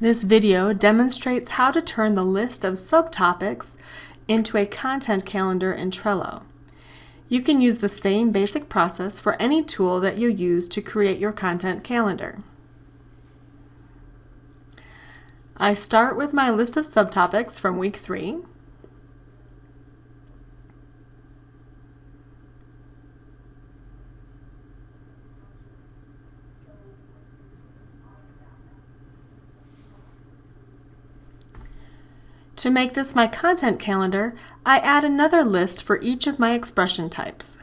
This video demonstrates how to turn the list of subtopics into a content calendar in Trello. You can use the same basic process for any tool that you use to create your content calendar. I start with my list of subtopics from week 3. To make this my content calendar, I add another list for each of my expression types.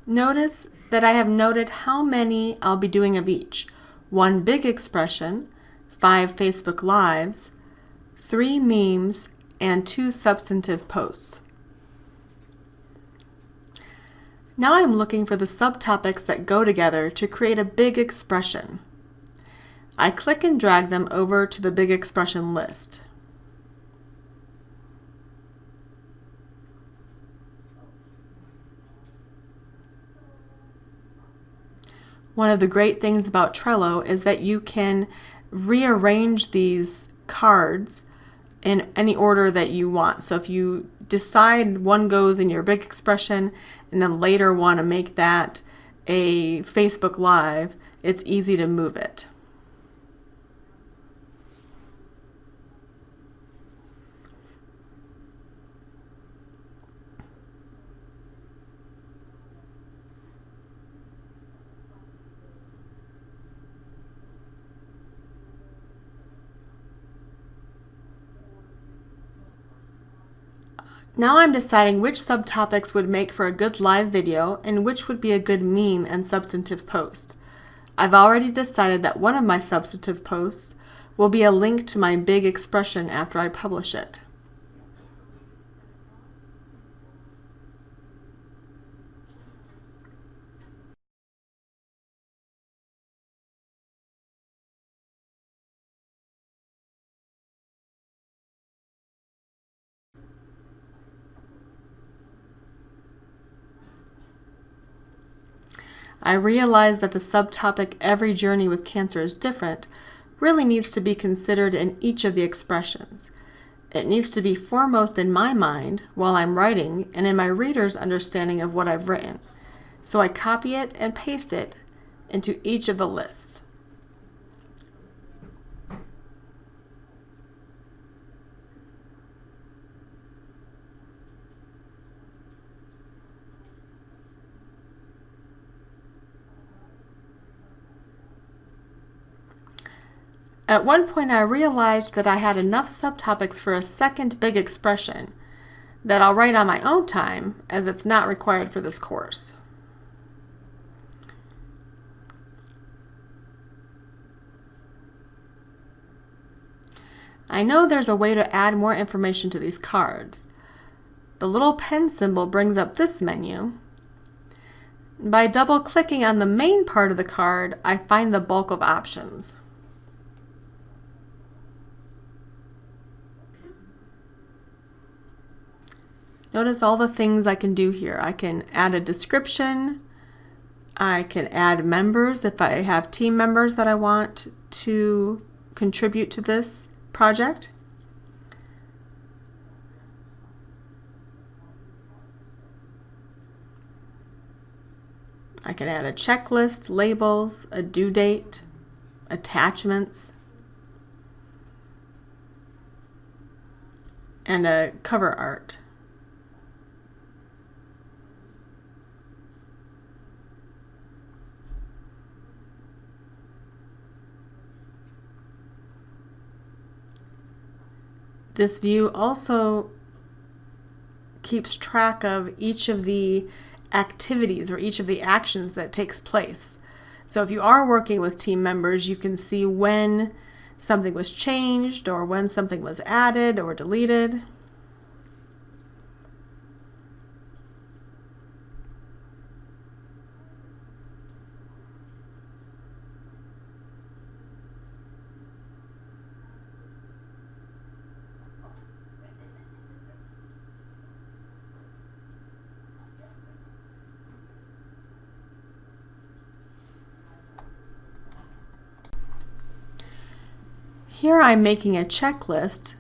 Notice that I have noted how many I'll be doing of each: 1 big expression, 5 Facebook Lives, 3 memes, and 2 substantive posts. Now I'm looking for the subtopics that go together to create a big expression. I click and drag them over to the big expression list. One of the great things about Trello is that you can rearrange these cards in any order that you want. So if you decide one goes in your big expression and then later want to make that a Facebook Live, it's easy to move it. Now I'm deciding which subtopics would make for a good live video and which would be a good meme and substantive post. I've already decided that one of my substantive posts will be a link to my big expression after I publish it. I realize that the subtopic "Every journey with cancer is different" really needs to be considered in each of the expressions. It needs to be foremost in my mind while I'm writing and in my reader's understanding of what I've written. So I copy it and paste it into each of the lists. At one point I realized that I had enough subtopics for a second big expression that I'll write on my own time, as it's not required for this course. I know there's a way to add more information to these cards. The little pen symbol brings up this menu. By double-clicking on the main part of the card, I find the bulk of options. Notice all the things I can do here. I can add a description. I can add members if I have team members that I want to contribute to this project. I can add a checklist, labels, a due date, attachments, and a cover art. This view also keeps track of each of the activities or each of the actions that takes place. So if you are working with team members, you can see when something was changed or when something was added or deleted. Here I'm making a checklist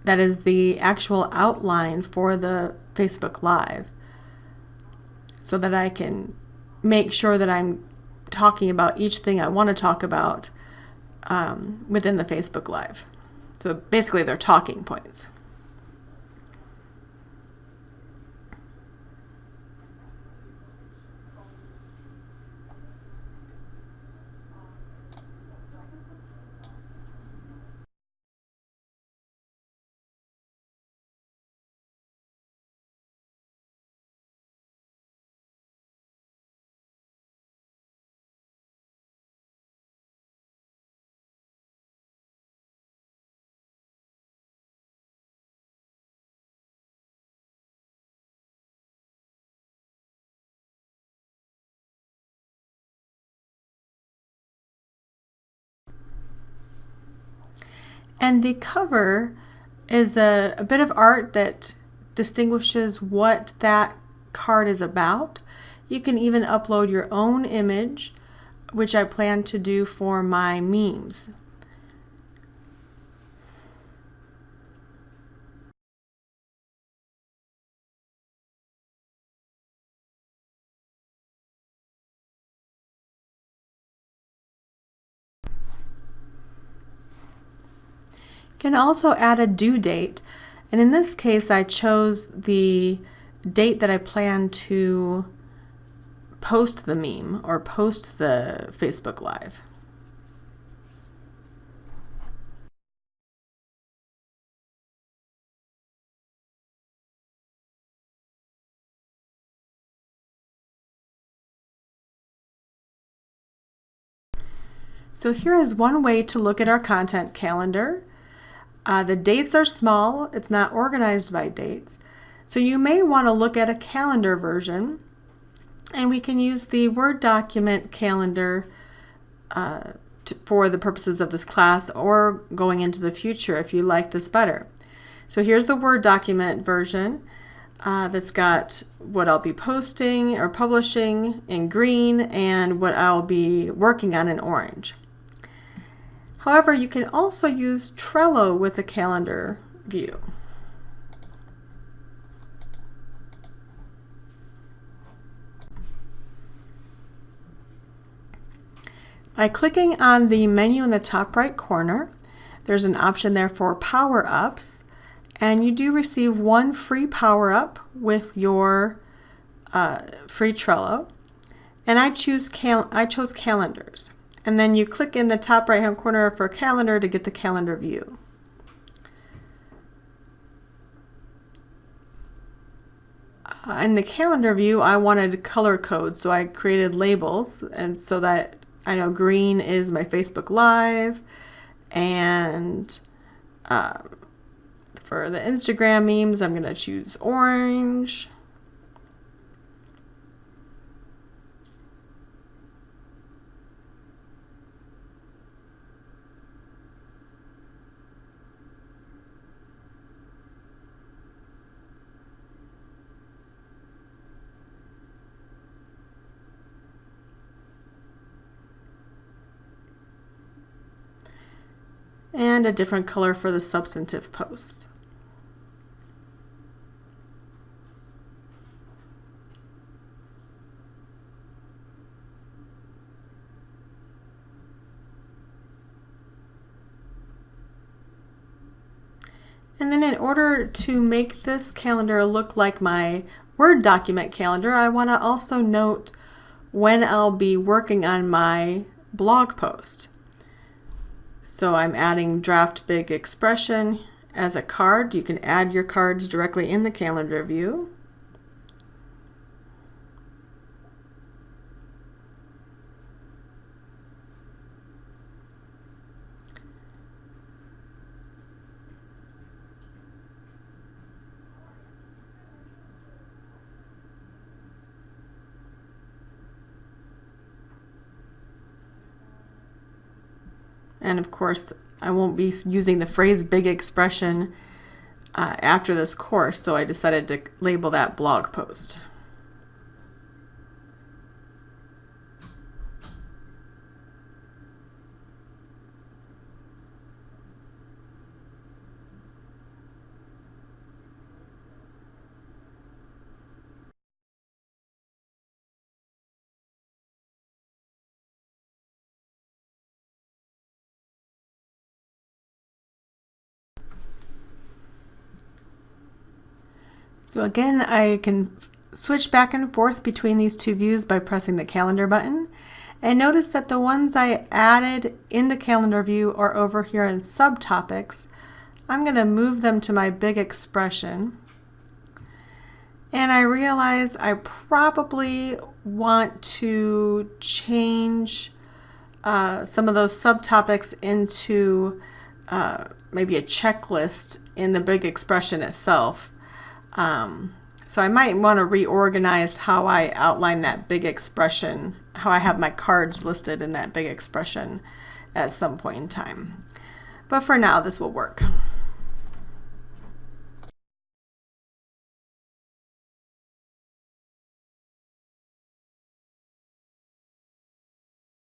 that is the actual outline for the Facebook Live so that I can make sure that I'm talking about each thing I want to talk about within the Facebook Live. So basically they're talking points. And the cover is a bit of art that distinguishes what that card is about. You can even upload your own image, which I plan to do for my memes. You can also add a due date, and in this case I chose the date that I plan to post the meme or post the Facebook Live. So here is one way to look at our content calendar. The dates are small, it's not organized by dates. So you may want to look at a calendar version, and we can use the Word document calendar for the purposes of this class or going into the future if you like this better. So here's the Word document version that's got what I'll be posting or publishing in green and what I'll be working on in orange. However, you can also use Trello with a calendar view. By clicking on the menu in the top right corner, there's an option there for power-ups, and you do receive one free power-up with your free Trello. And I chose calendars. And then you click in the top right hand corner for calendar to get the calendar view. In the calendar view, I wanted color codes, so I created labels, and so that I know green is my Facebook Live, and for the Instagram memes, I'm going to choose orange. And a different color for the substantive posts. And then in order to make this calendar look like my Word document calendar, I want to also note when I'll be working on my blog post. So I'm adding draft big expression as a card. You can add your cards directly in the calendar view. And of course, I won't be using the phrase big expression after this course, so I decided to label that blog post. So again, I can switch back and forth between these two views by pressing the calendar button. And notice that the ones I added in the calendar view are over here in subtopics. I'm going to move them to my big expression. And I realize I probably want to change some of those subtopics into maybe a checklist in the big expression itself. So I might want to reorganize how I outline that big expression, how I have my cards listed in that big expression at some point in time. But for now, this will work.